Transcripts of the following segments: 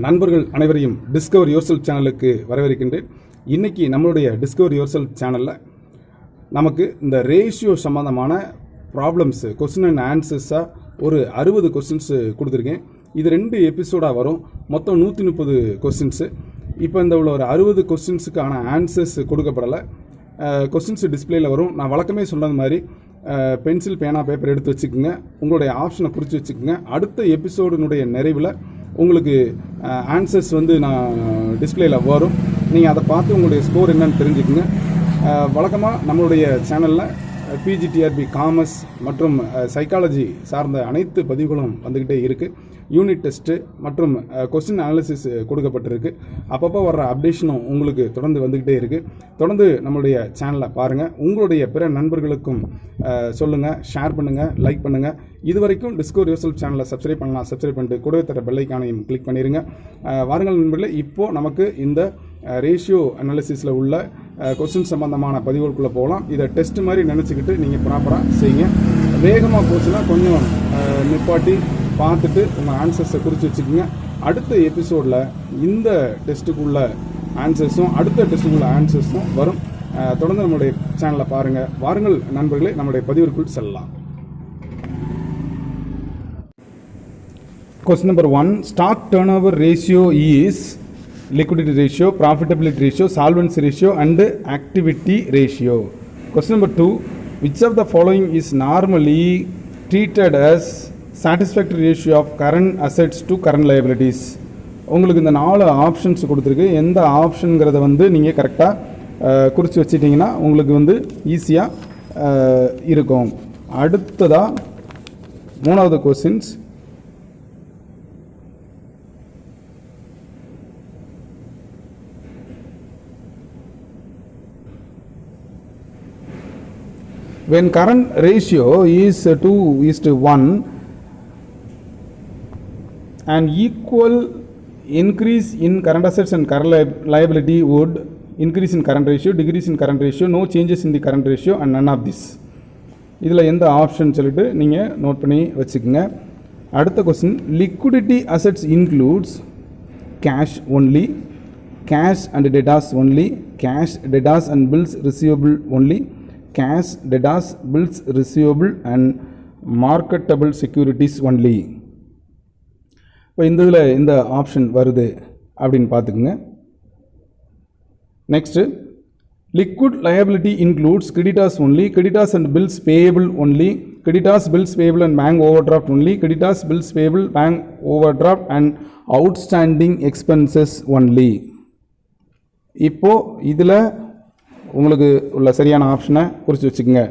நண்பர்கள் அனைவரையும் discover yourself சேனலுக்கு வரவேற்கின்றேன். இன்றைக்கி நம்மளுடைய டிஸ்கவர் யுவர்செல்ஃப் சேனலில் நமக்கு இந்த ரேஷியோ சம்மந்தமான ப்ராப்ளம்ஸு கொஸ்டின் அண்ட் ஆன்சர்ஸாக ஒரு 60 கொஸ்டின்ஸ் கொடுத்துருக்கேன். இது 2 எபிசோடாக வரும். மொத்தம் 130 கொஸ்டின்ஸு. இப்போ இந்த உள்ள ஒரு 60 கொஸ்டின்ஸுக்கான ஆன்சர்ஸ் கொடுக்கப்படலை. கொஸ்டின்ஸ் டிஸ்பிளேயில் வரும். நான் வழக்கமே சொன்னது மாதிரி பென்சில் பேனா பேப்பர் எடுத்து வச்சுக்கோங்க, உங்களுடைய ஆப்ஷனை குறித்து வச்சுக்கோங்க. அடுத்த எபிசோடினுடைய நிறைவில் உங்களுக்கு ஆன்சர்ஸ் நான் டிஸ்பிளேயில் வரும். நீங்கள் அதை பார்த்து உங்களுடைய ஸ்கோர் என்னன்னு தெரிஞ்சுக்குங்க. வழக்கமாக நம்மளுடைய சேனலில் பிஜிடிஆர்பி காமர்ஸ் மற்றும் சைக்காலஜி சார்ந்த அனைத்து பதிவுகளும் வந்துக்கிட்டே இருக்குது. யூனிட் டெஸ்ட்டு மற்றும் கொஸ்டின் அனாலிசிஸ் கொடுக்கப்பட்டிருக்கு. அப்பப்போ வர்ற அப்டேஷனும் உங்களுக்கு தொடர்ந்து வந்துக்கிட்டே இருக்குது. தொடர்ந்து நம்மளுடைய சேனலை பாருங்கள். உங்களுடைய பிற நண்பர்களுக்கும் சொல்லுங்கள், ஷேர் பண்ணுங்கள், லைக் பண்ணுங்கள். இது வரைக்கும் டிஸ்கவர் யுவர்செல்ஃப் சேனலை சப்ஸ்கிரைப் பண்ணலாம். சப்ஸ்கிரைப் பண்ணிட்டு கூடவே தர பெல் ஐக்கானையும் கிளிக் பண்ணிடுங்க. வாருங்கள் நண்பர்களே, இப்போது நமக்கு இந்த ரேஷியோ அனாலிசிஸில் உள்ள கொஸ்டின் சம்பந்தமான பதிவுகளுக்குள்ளே போகலாம். இதை டெஸ்ட் மாதிரி நினச்சிக்கிட்டு நீங்கள் ப்ராப்பராக செய்யுங்க. வேகமாக போச்சுன்னா கொஞ்சம் நிப்பாட்டி பார்த்துட்டு உங்கள் ஆன்சர்ஸை குறித்து வச்சுக்கோங்க. அடுத்த எபிசோடில் இந்த டெஸ்ட்டுக்குள்ள ஆன்சர்ஸும் அடுத்த டெஸ்ட்டுக்குள்ள ஆன்சர்ஸும் வரும். தொடர்ந்து நம்மளுடைய சேனலை பாருங்கள். வாருங்கள் நண்பர்களே, நம்முடைய பதிவிற்குள் செல்லலாம். Question number 1, stock turnover ratio is liquidity ratio, profitability ratio, solvency ratio and activity ratio. Question number 2, which of the following is normally treated as satisfactory ratio of current assets to current liabilities? உங்களுக்கு இந்த 4 options கொடுத்துருக்கு. எந்த ஆப்ஷனுங்கிறத நீங்கள் கரெக்டாக குறித்து வச்சிட்டிங்கன்னா உங்களுக்கு ஈஸியாக இருக்கும். அடுத்ததாக 3வது questions, when current ratio is 2:1 and equal increase in current assets and current liability would increase in current ratio, decrease in current ratio, no changes in the current ratio and none of this. இதில் எந்த option சொல்லிட்டு நீங்கள் note பண்ணி வச்சுக்கோங்க. அடுத்த question, liquidity assets includes cash only, cash and debtors only, cash, debtors and bills receivable only, cash, debtors, bills receivable and marketable securities only. இப்போ இந்த இதில் இந்த ஆப்ஷன் வருது அப்படின்னு பார்த்துக்குங்க. Next, liquid liability includes creditors only, creditors and bills payable only, creditors, bills payable and bank overdraft only, creditors, bills payable, bank overdraft and outstanding expenses only. இப்போ இதில் உங்களுக்கு உள்ள சரியான ஆப்ஷனை குறித்து வச்சுக்கோங்க.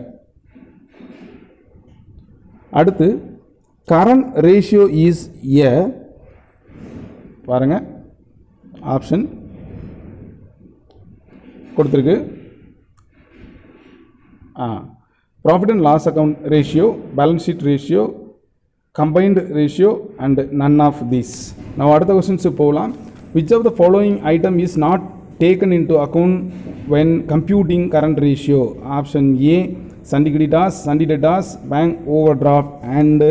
அடுத்து, கரண்ட் ரேஷியோ இஸ் ஏ, பாருங்கள் ஆப்ஷன் கொடுத்துருக்கு. Profit and loss account ratio, balance sheet ratio, combined ratio and none of these. நம்ம அடுத்த கொஸ்டின்ஸுக்கு போகலாம். Which of the following item is not taken into account when computing current ratio? Option A, Sunday creditors, Sunday debtors, bank overdraft and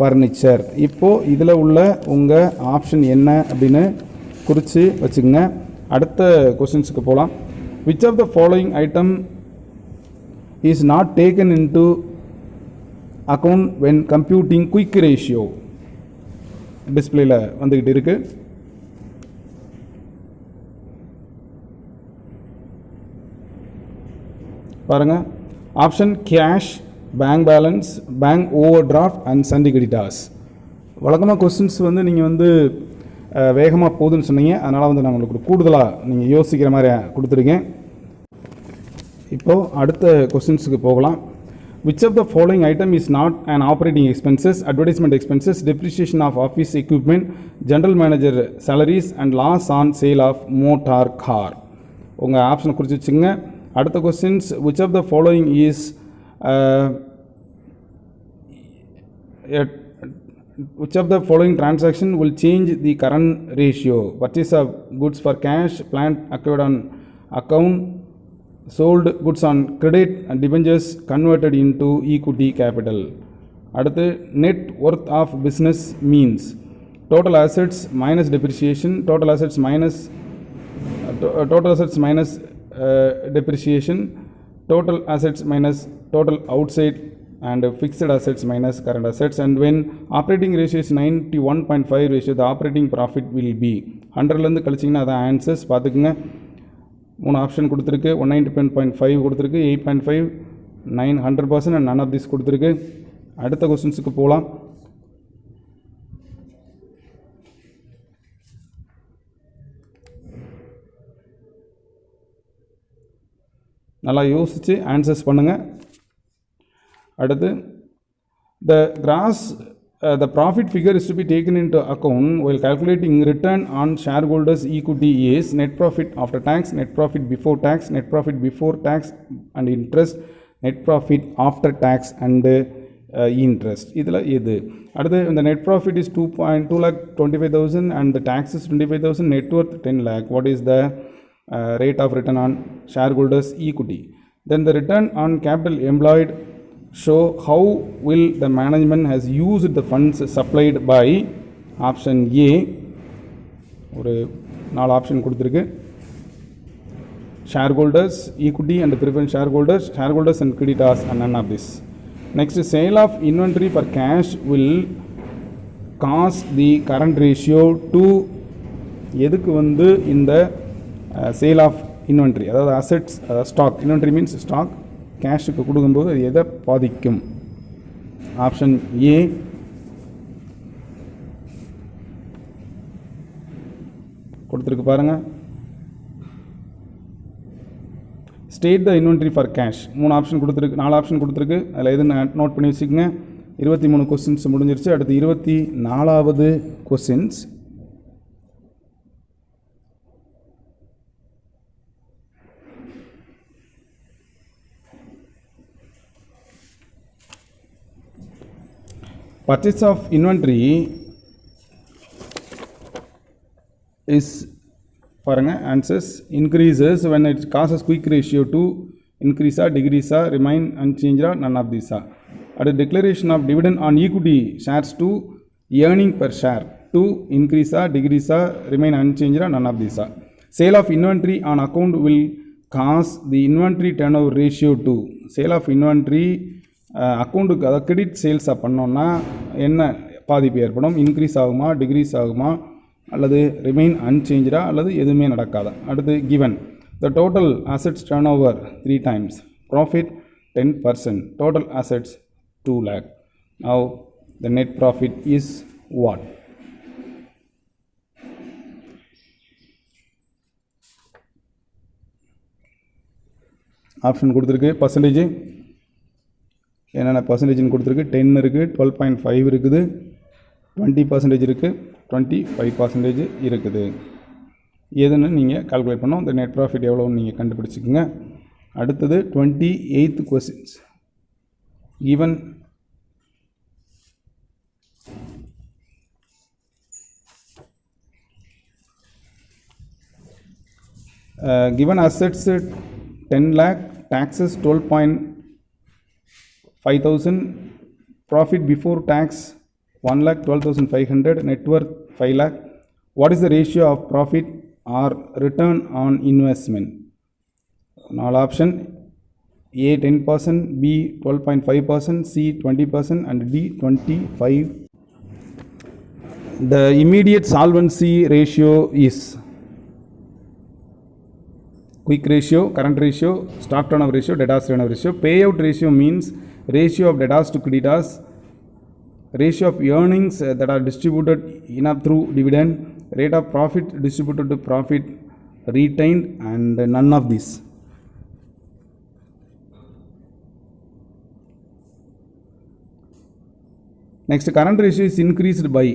furniture. இப்போ இதில் உள்ள உங்கள் option என்ன அப்படின்னு குறித்து வச்சுக்கோங்க. அடுத்த கொஸ்டின்ஸுக்கு போகலாம். Which of the following item is not taken into account when computing quick ratio? டிஸ்பிளேயில் வந்துக்கிட்டு இருக்குது. பாருங்கள் option cash, bank balance, bank over draft and Sunday creditors. வழக்கமாக கொஸ்டின்ஸ் நீங்கள் வேகமாக போகுதுன்னு சொன்னீங்க. அதனால் நான் உங்களுக்கு கூடுதலாக நீங்கள் யோசிக்கிற மாதிரி கொடுத்துருக்கேன். இப்போது அடுத்த கொஸ்டின்ஸுக்கு போகலாம். Which of the following item is not and operating expenses, advertisement expenses, depreciation of office equipment, general manager salaries and loss on sale of motor car. உங்கள் ஆப்ஷனை குறித்து வச்சுங்க. அடுத்த questions, which of the following is which of the following transaction will change the current ratio? Purchase of goods for cash, plant acquired on account, sold goods on credit and debentures converted into equity capital. அடுத்து, net worth of business means total assets minus depreciation, total assets minus depreciation, total assets minus total outside and fixed assets minus current assets. And when operating ratio is 91.5 ratio, the operating profit will be 100லேருந்து கழிச்சிங்கன்னா அதான் answers. பார்த்துக்குங்க, 3 option கொடுத்துருக்கு. 190.5 கொடுத்துருக்கு, 8.5, 9, 100% and none of this கொடுத்துருக்கு. அடுத்த கொஸ்டின்ஸுக்கு போகலாம். நல்லா யோசித்து ஆன்சர்ஸ் பண்ணுங்கள். அடுத்து, the profit figure is to be taken into account while calculating return on shareholders equity is net profit after tax, net profit before tax, net profit before tax and interest, net profit after tax and interest. இதில் இது அடுத்து, இந்த net profit is 2,25,000 and the tax is 25,000, net worth 10 lakh. What is the rate of return on shareholders equity? Then the return on capital employed show how will the management has used the funds supplied by option A. ஒரு 4 option கொடுத்துருக்கு. shareholders equity and preference shareholders and creditors and none of this. Next, sale of inventory for cash will cause the current ratio to எதுக்கு வந்து இந்த sale of inventory, அதாவது assets, stock, inventory means stock, கேஷுக்கு கொடுக்கும்போது அது எதை பாதிக்கும்? Option A கொடுத்துருக்கு பாருங்கள். State the inventory for cash. 3 option கொடுத்துருக்கு, 4 ஆப்ஷன் கொடுத்துருக்கு. அதில் எதுன்னு நோட் பண்ணி வச்சுக்கோங்க. 23 கொஸ்டின்ஸ் முடிஞ்சிருச்சு. அடுத்து 24வது questions. Purchase of inventory is, பாருங்க answers, increases when it causes quick ratio to increase or decrease or remain unchanged or none of these are. At the declaration of dividend on equity shares to earning per share to increase or decrease or remain unchanged or none of these are. Sale of inventory on account will cause the inventory turnover ratio to. Sale of inventory அக்கௌண்ட்டுக்கு, அதை credit சேல்ஸாக பண்ணோன்னா என்ன பாதிப்பு ஏற்படும்? Increase ஆகுமா, degrees ஆகுமா, அல்லது remain அன்சேஞ்சா, அல்லது எதுவுமே நடக்காதா? அடுத்து, given the total assets turn over 3 times, profit 10%, total assets 2 lakh. Now the net profit is what? Option கொடுத்துருக்கு. பர்சன்டேஜ் என்னென்ன பர்சன்டேஜ்னு கொடுத்துருக்கு. 10 இருக்குது, 12.5 இருக்குது, 20% இருக்குது, 25% இருக்குது. எதுன்னு நீங்கள் கால்குலேட் பண்ணோம். இந்த நெட் ப்ராஃபிட் எவ்வளோன்னு நீங்கள் கண்டுபிடிச்சிக்கோங்க. அடுத்தது 28th questions. Even given assets 10 lakh, taxes 12,500, profit before tax 1,12,500, net worth 5 lakh. What is the ratio of profit or return on investment? 4 option: A 10%, B 12.5%, C 20% and D 25%. The immediate solvency ratio is quick ratio, current ratio, stock turnover ratio, debtors turnover ratio. Payout ratio means ratio of debtors to creditors, ratio of earnings that are distributed enough through dividend, rate of profit distributed to profit retained, and none of this. Next, current ratio is increased by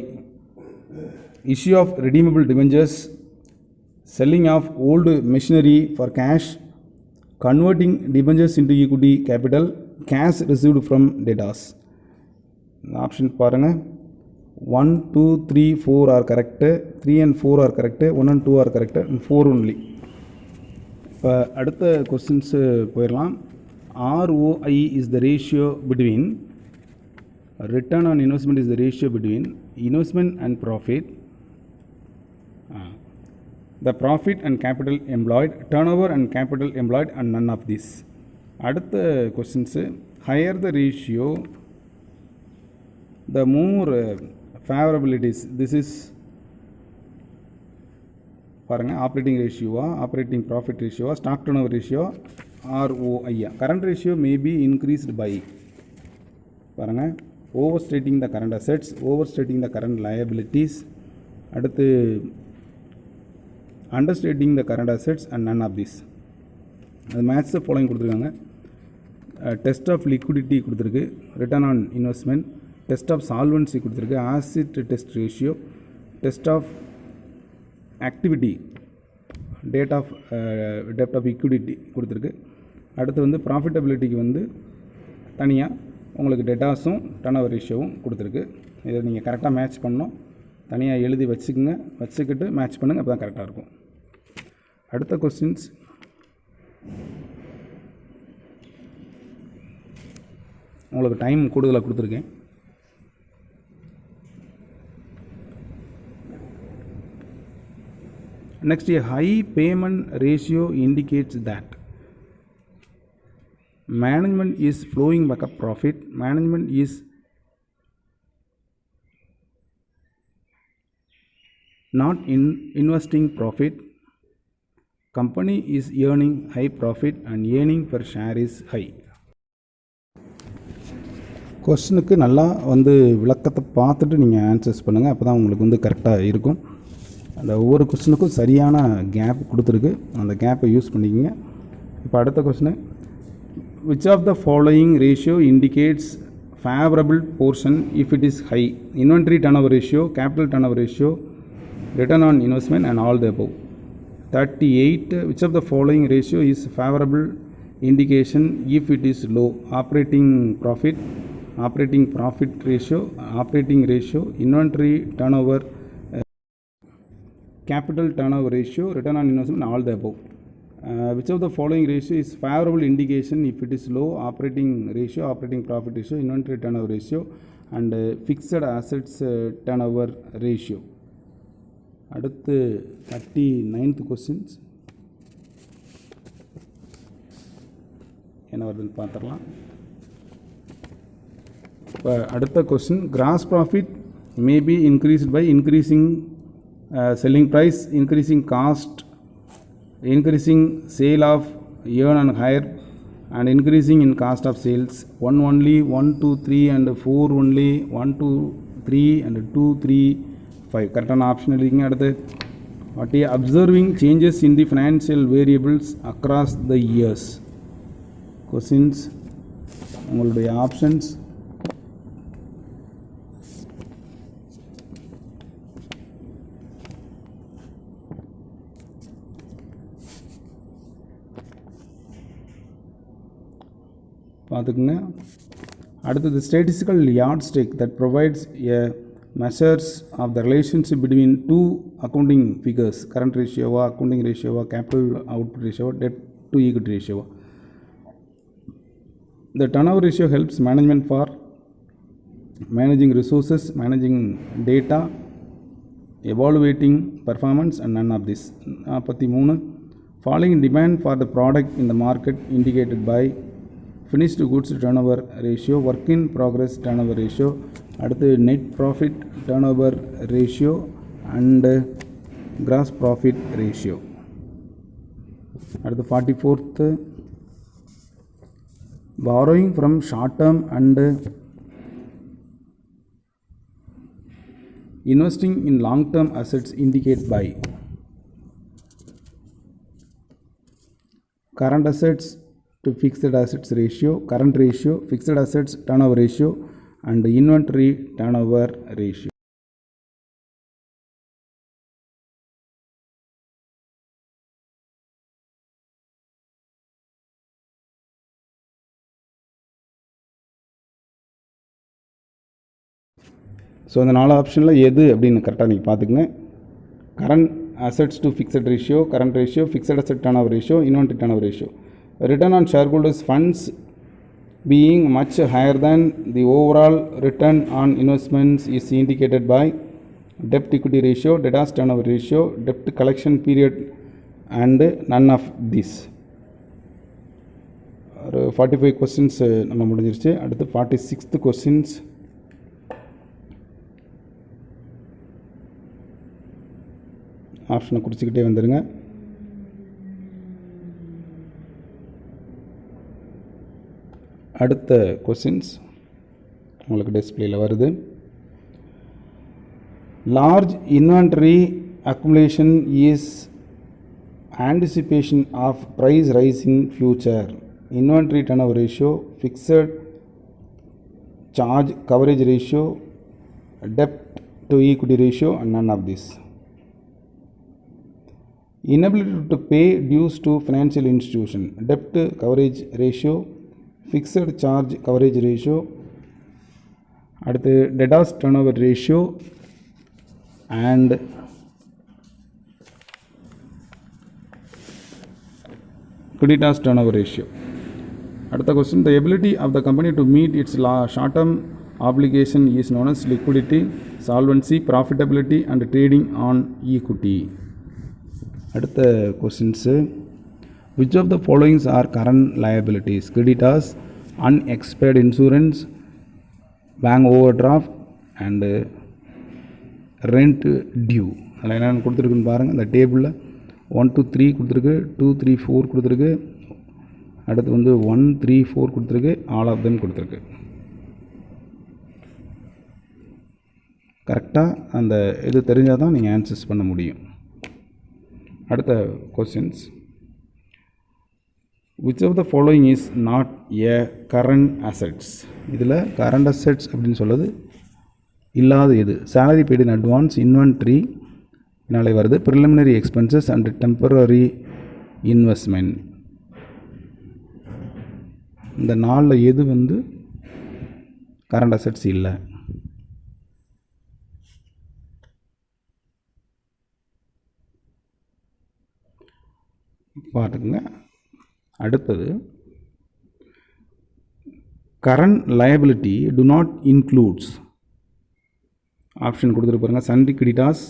issue of redeemable debentures, selling of old machinery for cash, converting debentures into equity capital, cash received from debtors. Option பாருங்க. 1, 2, 3, 4 are correct, 3 and 4 are correct, 1 and 2 are correct, and 4 only. இப்போ அடுத்த questions போயிடலாம். ROI is the ratio between, return on investment is the ratio between investment and profit, the profit and capital employed, turnover and capital employed, and none of this. அடுத்த questions, higher the ratio, the more favorable it is. This is பாருங்க, operating ரேஷியோவா, operating profit ரேஷியோவா, stock turnover ratio, ROI. Current ratio may be increased by, பாருங்கள், overstating the current assets, overstating the current liabilities, அடுத்து understating the current assets and none of this. அது match the following கொடுத்துருக்காங்க. Test of liquidity கொடுத்துருக்கு, return on investment, test of solvency கொடுத்துருக்கு, acid test ratio, test of activity, debt of டெப்ட் of equity கொடுத்துருக்கு. அடுத்து வந்து ப்ராஃபிட்டபிலிட்டிக்கு வந்து தனியாக உங்களுக்கு டெட்டாஸும் டர்ன் ஓவர் ரேஷியோவும் கொடுத்துருக்கு. இதை நீங்கள் கரெக்டாக மேட்ச் பண்ணணும், தனியாக எழுதி வச்சுக்கோங்க, வச்சுக்கிட்டு மேட்ச் பண்ணுங்கள், அப்போ தான் கரெக்டாக இருக்கும். அடுத்த கொஸ்டின்ஸ், உங்களுக்கு டைம் கூடுதலாக கொடுத்துருக்கேன். Next, a high payment ratio indicates that management is flowing back up profit, management is not investing profit, company is earning high profit and earning per share is high. கொஸ்டினுக்கு நல்லா வந்து விளக்கத்தை பார்த்துட்டு நீங்கள் answers பண்ணுங்கள், அப்போ தான் உங்களுக்கு வந்து கரெக்டாக இருக்கும். அந்த ஒவ்வொரு கொஸ்டினுக்கும் சரியான கேப் கொடுத்துருக்கு, அந்த கேப்பை யூஸ் பண்ணிக்கோங்க. இப்போ அடுத்த question, which of the following ratio indicates favorable portion if it is high? Inventory turnover ratio, capital turnover ratio, return on investment, and all the above. 38, which of the following ratio is favorable indication if it is low? Operating profit ratio, operating ratio, inventory turnover, capital turnover ratio, return on investment, all the above. Which of the following ratio is favorable indication if it is low? Operating ratio, operating profit ratio, inventory turnover ratio, and fixed assets turnover ratio. அடுத்து 39th questions என்ன வருதுன்னு பார்த்துடலாம். இப்போ அடுத்த question, gross profit may be increased by increasing selling price, increasing cost, increasing sale of earn and hire, and increasing in cost of sales. 1 only, 1 2 3 and 4 only, 1 2 3 and 2 3 5. கரெக்டான option எழுதிங்க. அடுத்து what is observing changes in the financial variables across the years. Questions, உங்களுடைய options பார்த்துக்குங்க. அடுத்தது statistical yardstick that provides a measures of the relationship between two accounting figures, current ரேஷியோவா, accounting ரேஷியோவா, capital output ரேஷியோவா, debt to equity ரேஷியோவா. The turn ratio helps management for managing resources, managing data, evaluating performance and none of this. 43, following demand for the product in the market indicated by finished goods turnover ratio, work in progress turnover ratio, அடுத்து net profit turnover ratio and gross profit ratio. அடுத்து 44th, borrowing from short term and investing in long term assets indicate by current assets to fixed assets ratio, current ratio, fixed assets turnover ratio, and inventory turnover ratio. So இந்த 4 ஆப்ஷனில் எது அப்படின்னு கரெக்டாக நீங்கள் பார்த்துக்குங்க. Current assets to fixed ratio, current ratio, fixed asset turn over ratio, inventory turn over ratio. Return on shareholders funds being much higher than the overall return on investments is indicated by debt equity ratio, debtors turnover ratio, debt collection period, and none of this. ஒரு 45 questions நம்ம முடிஞ்சிருச்சு. அடுத்து 46th questions. ஆப்ஷனை குறிச்சிக்கிட்டே வந்துடுங்க. அடுத்த questions உங்களுக்கு டிஸ்பிளேயில் வருது. Large inventory accumulation is anticipation of price rise in future. Inventory turnover ratio, fixed charge coverage ratio, debt to equity ratio, and none of this. Inability to pay dues to financial institution, debt coverage ratio, fixed charge coverage ratio, அடுத்து debtors turnover ratio and creditors turnover ratio. அடுத்த question, the ability of the company to meet its short-term obligation is known as liquidity, solvency, profitability, and trading on equity. அடுத்த questions, which of the following are current liabilities? Creditors, unexpired insurance, bank overdraft, and rent due. அதில் என்னென்னு கொடுத்துருக்குன்னு பாருங்கள். இந்த டேபிளில் 1 2 3 கொடுத்துருக்கு, 2 3 4 கொடுத்துருக்கு, அடுத்து வந்து 1 3 4 கொடுத்துருக்கு, ஆல் ஆஃப் தெம் கொடுத்துருக்கு. கரெக்டாக அந்த இது தெரிஞ்சால் தான் நீங்கள் ஆன்சர்ஸ் பண்ண முடியும். அடுத்த questions, which of the following is not a current assets? இதில் கரண்ட் அசெட்ஸ் அப்படின்னு சொல்லுது இல்லாத எது? salary paid in advance, inventory நாளை வருது, preliminary expenses and temporary investment. இந்த நாளில் எது வந்து கரண்ட் அசெட்ஸ் இல்லை? பார்த்துக்குங்க. அடுத்தது, current liability to not includes. Option கொடுத்துட்டு பாருங்கள். Sundry creditors,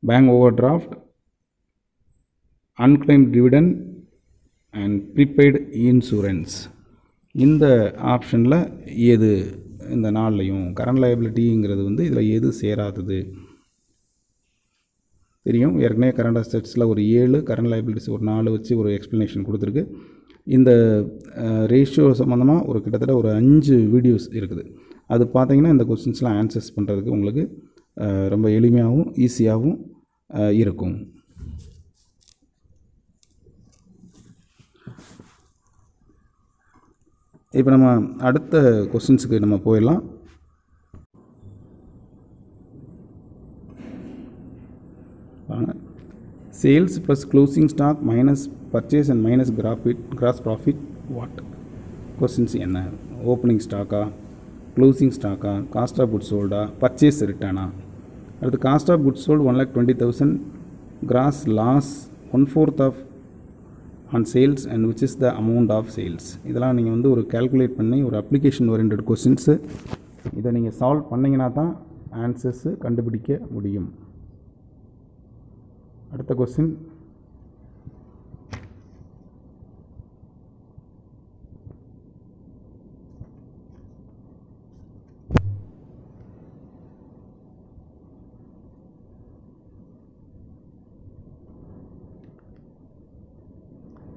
bank overdraft, unclaimed dividend, and prepaid insurance. இந்த ஆப்ஷனில் எது இந்த நாள்லையும் கரண்ட் லைபிலிட்டிங்கிறது வந்து இதில் எது சேராதது? தெரியும், ஏற்கனவே கரண்ட் அசெட்ஸில் ஒரு 7, கரண்ட் லைபிலிட்டிஸ் ஒரு 4 வச்சு ஒரு எக்ஸ்ப்ளனேஷன் கொடுத்துருக்கு. இந்த ரேஷியோ சம்மந்தமாக ஒரு கிட்டத்தட்ட ஒரு 5 வீடியோஸ் இருக்குது. அது பார்த்தீங்கன்னா இந்த கொஸ்டின்ஸ்லாம் ஆன்சர்ஸ் பண்ணுறதுக்கு உங்களுக்கு ரொம்ப எளிமையாகவும் ஈஸியாகவும் இருக்கும். இப்போ நம்ம அடுத்த கொஸ்டின்ஸுக்கு நம்ம போயிடலாம். Sales plus closing stock minus purchase and minus gross profit what? Questions என்ன? ஓப்பனிங் ஸ்டாக்கா, க்ளோசிங் ஸ்டாக்கா, காஸ்ட் ஆஃப் குட்ஸ் சோல்டா, பர்ச்சேஸ் ரிட்டர்னா? அடுத்து cost of goods sold 1,20,000, gross loss 1/4 of on sales and which is the amount of sales. இதெல்லாம் நீங்கள் வந்து ஒரு கேல்குலேட் பண்ணி ஒரு அப்ளிகேஷன் ஓரியன்டட் கொஸ்டின்ஸு, இதை நீங்கள் சால்வ் பண்ணிங்கன்னா தான் ஆன்சர்ஸு கண்டுபிடிக்க முடியும். அடுத்த question,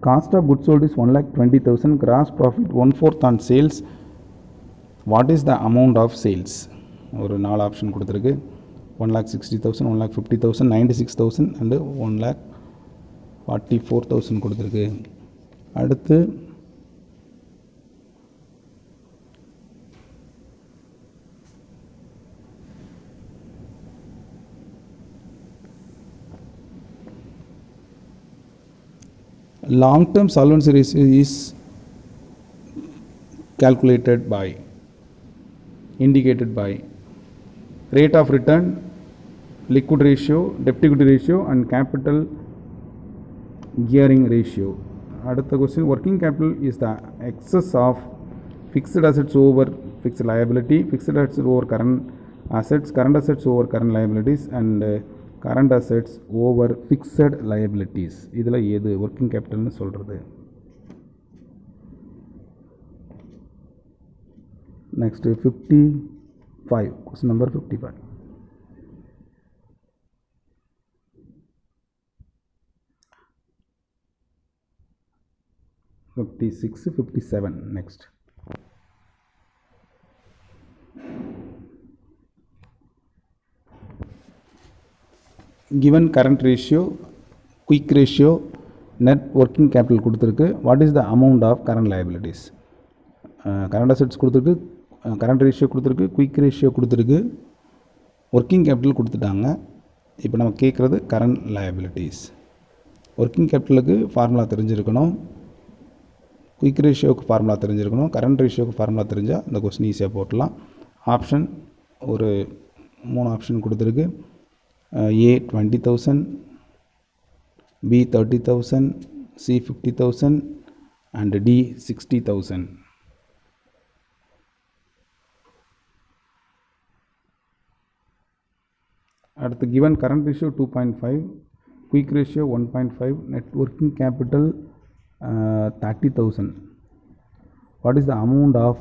cost of goods sold is 1,20,000, gross profit 1/4 on sales. What is the amount of sales? ஒரு 4 ஆப்ஷன் கொடுத்துருக்கு. 1,60,000, 1,50,000, 96,000 அண்டு 1,44,000 கொடுத்துருக்கு. அடுத்து long-term solvency ratio is calculated by, indicated by rate of return, liquid ratio, debt equity ratio, and capital gearing ratio. அடுத்த question, working capital is the excess of fixed assets over fixed liability, fixed assets over current assets over current liabilities and current assets over fixed liabilities. இதில் எது working கேபிட்டல்னு சொல்கிறது? Next 55, question number 55. (56) 57 next. Given current ratio, quick ratio, net working capital கொடுத்துருக்கு. What is the amount of current liabilities? current assets கொடுத்துருக்கு, current ratio கொடுத்துருக்கு, quick ratio கொடுத்துருக்கு, working capital கொடுத்துட்டாங்க. இப்போ நம்ம கேட்குறது current liabilities. working capitalக்கு ஃபார்முலா தெரிஞ்சிருக்கணும், quick ratioக்கு formula தெரிஞ்சிருக்கணும், current ratioக்கு ஃபார்முலா தெரிஞ்சால் இந்த கொஸ்டின் ஈஸியாக போட்டலாம். ஆப்ஷன் ஒரு 3 ஆப்ஷன் கொடுத்துருக்கு. A 20,000, B 30,000, C 50,000 and D 60,000. அடுத்து given current ratio 2.5, quick ratio 1.5, net working capital 30,000. What is the amount of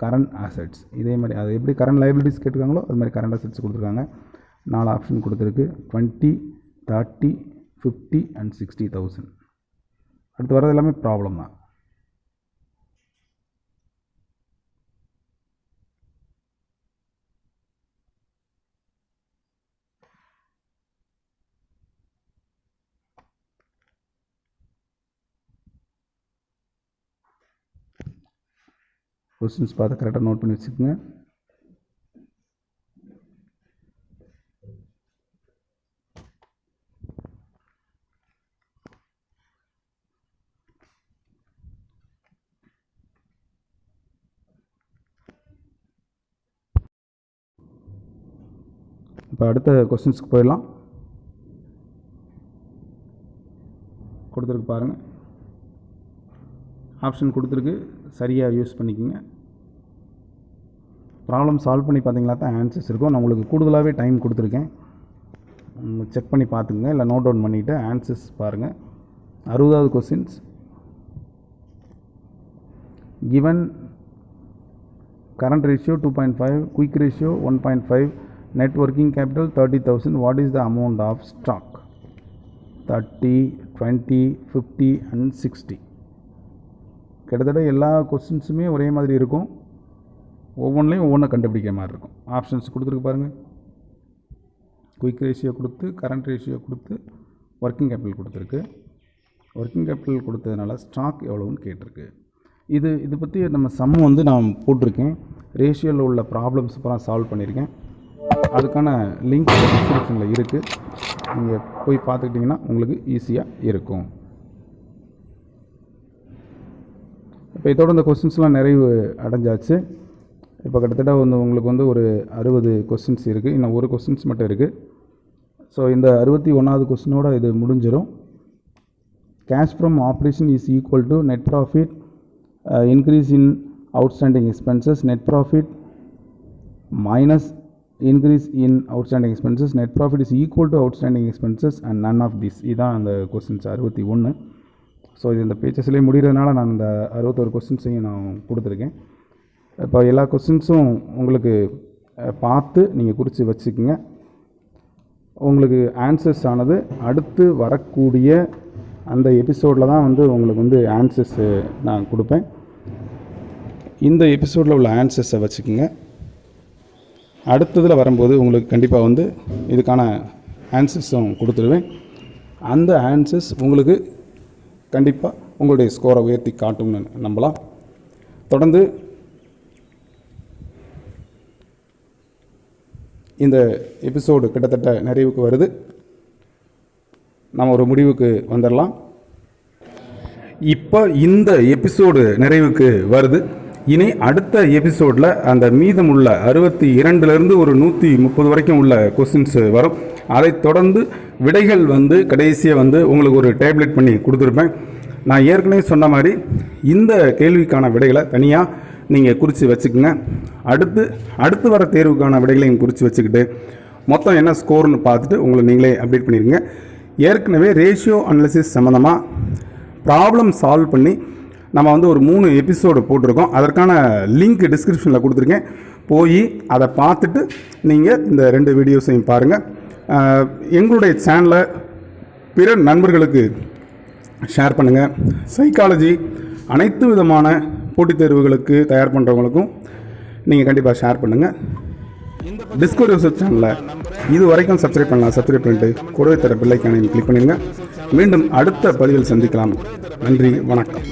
current assets? இதே மாதிரி அது எப்படி current liabilities கேட்டிருக்காங்களோ அது மாதிரி current assets கொடுத்துருக்காங்க. 4 ஆப்ஷன் கொடுத்துருக்கு. 20, 30, 50 and 60,000. அடுத்து வரது எல்லாமே ப்ராப்ளம் தான். கொஸ்டின்ஸ் பார்த்து கரெக்டாக நோட் பண்ணி வச்சுக்கோங்க. இப்போ அடுத்த கொஸ்டின்ஸ்க்கு போயிடலாம். கொடுத்துருக்கு பாருங்கள், ஆப்ஷன் கொடுத்துருக்கு, சரியாக யூஸ் பண்ணிக்கோங்க. ப்ராப்ளம் சால்வ் பண்ணி பார்த்தீங்களா தான் ஆன்சர்ஸ் இருக்கும். நான் உங்களுக்கு கூடுதலாகவே டைம் கொடுத்துருக்கேன், செக் பண்ணி பார்த்துக்குங்க, இல்லை நோட் டவுன் பண்ணிவிட்டு ஆன்சர்ஸ் பாருங்கள். 60வது questions. given current ratio 2.5, quick ratio 1.5, net working capital 30,000, what is the amount of stock? 30, 20, 50 and 60. கிட்டத்தட்ட எல்லா கொஸ்டின்ஸுமே ஒரே மாதிரி இருக்கும், ஒவ்வொன்றிலையும் ஒவ்வொன்றை கண்டுபிடிக்கிற மாதிரி இருக்கும். ஆப்ஷன்ஸ் கொடுத்துருக்கு பாருங்கள், குயிக் ரேஷியோ கொடுத்து, கரண்ட் ரேஷியோ கொடுத்து, ஒர்க்கிங் கேபிட்டல் கொடுத்துருக்கு. ஒர்க்கிங் கேபிட்டல் கொடுத்ததுனால ஸ்டாக் எவ்வளோன்னு கேட்டிருக்கு. இது பற்றி நம்ம சம் வந்து நான் போட்டிருக்கேன், ரேஷியோவில் உள்ள ப்ராப்ளம்ஸ் அப்புறம் சால்வ் பண்ணியிருக்கேன். அதுக்கான லிங்க் டிஸ்கிரிப்ஷனில் இருக்குது, நீங்கள் போய் பார்த்துக்கிட்டிங்கன்னா உங்களுக்கு ஈஸியாக இருக்கும். இப்போ இதோட இந்த கொஸ்டின்ஸ்லாம் நிறைவு அடைஞ்சாச்சு. இப்போ கிட்டத்தட்ட உங்களுக்கு ஒரு 60 கொஸ்டின்ஸ் இருக்குது, இன்னும் ஒரு கொஸ்டின்ஸ் மட்டும் இருக்குது. ஸோ இந்த 61வது கொஸ்டினோட இது முடிஞ்சிடும். Cash from operation is equal to net profit increase in outstanding expenses, net profit minus increase in outstanding expenses, net profit is equal to outstanding expenses and none of this. இதான் அந்த questions 61. So இது இந்த பேச்சஸ்லேயே முடிகிறதுனால நான் இந்த 61 கொஸ்டின்ஸையும் நான் கொடுத்துருக்கேன். இப்போ எல்லா கொஸ்டின்ஸும் உங்களுக்கு பார்த்து நீங்கள் குறித்து வச்சுக்கோங்க. உங்களுக்கு ஆன்சர்ஸ் ஆனது அடுத்து வரக்கூடிய அந்த எபிசோடில் தான் உங்களுக்கு ஆன்சர்ஸு நான் கொடுப்பேன். இந்த எபிசோடில் உள்ள ஆன்சர்ஸை வச்சுக்கோங்க. அடுத்ததில் வரும்போது உங்களுக்கு கண்டிப்பாக இதுக்கான ஆன்சர்ஸும் கொடுத்துருவேன். அந்த ஆன்சர்ஸ் உங்களுக்கு கண்டிப்பாக உங்களுடைய ஸ்கோரை உயர்த்தி காட்டும்னு நம்பலாம். தொடர்ந்து இந்த எபிசோடு கிட்டத்தட்ட நிறைவுக்கு வருது, நம்ம ஒரு முடிவுக்கு வந்துடலாம். இப்போ இந்த எபிசோடு நிறைவுக்கு வருது. இனி அடுத்த எபிசோடில் அந்த மீதமுள்ள 62லேருந்து ஒரு 130 வரைக்கும் உள்ள கொஸ்டின்ஸ் வரும். அதை தொடர்ந்து விடைகள் கடைசியாக உங்களுக்கு ஒரு டேப்லெட் பண்ணி கொடுத்துருப்பேன். நான் ஏற்கனவே சொன்ன மாதிரி இந்த கேள்விக்கான விடைகளை தனியாக நீங்கள் குறித்து வச்சுக்கோங்க. அடுத்து வர தேர்வுக்கான விடைகளையும் குறித்து வச்சுக்கிட்டு மொத்தம் என்ன ஸ்கோர்னு பார்த்துட்டு உங்களை நீங்களே அப்டேட் பண்ணிடுங்க. ஏற்கனவே ரேஷியோ அனாலிசிஸ் சம்மந்தமாக ப்ராப்ளம் சால்வ் பண்ணி நம்ம ஒரு 3 எபிசோடு போட்டிருக்கோம். அதற்கான லிங்க் டிஸ்கிரிப்ஷனில் கொடுத்துருக்கேன். போய் அதை பார்த்துட்டு நீங்கள் இந்த 2 வீடியோஸையும் பாருங்கள். எங்களுடைய சேனலை பிற நண்பர்களுக்கு ஷேர் பண்ணுங்கள். சைக்காலஜி அனைத்து விதமான போட்டித் தேர்வுகளுக்கு தயார் பண்ணுறவங்களுக்கும் நீங்கள் கண்டிப்பாக ஷேர் பண்ணுங்கள். டிஸ்கவரி யோர்செல்ஃப் சேனலை இது வரைக்கும் சப்ஸ்கிரைப் பண்ணிட்டு கூடவே தர பெல் ஐகானை கிளிக் பண்ணிடுங்க. மீண்டும் அடுத்த பதிவில் சந்திக்கலாம். நன்றி, வணக்கம்.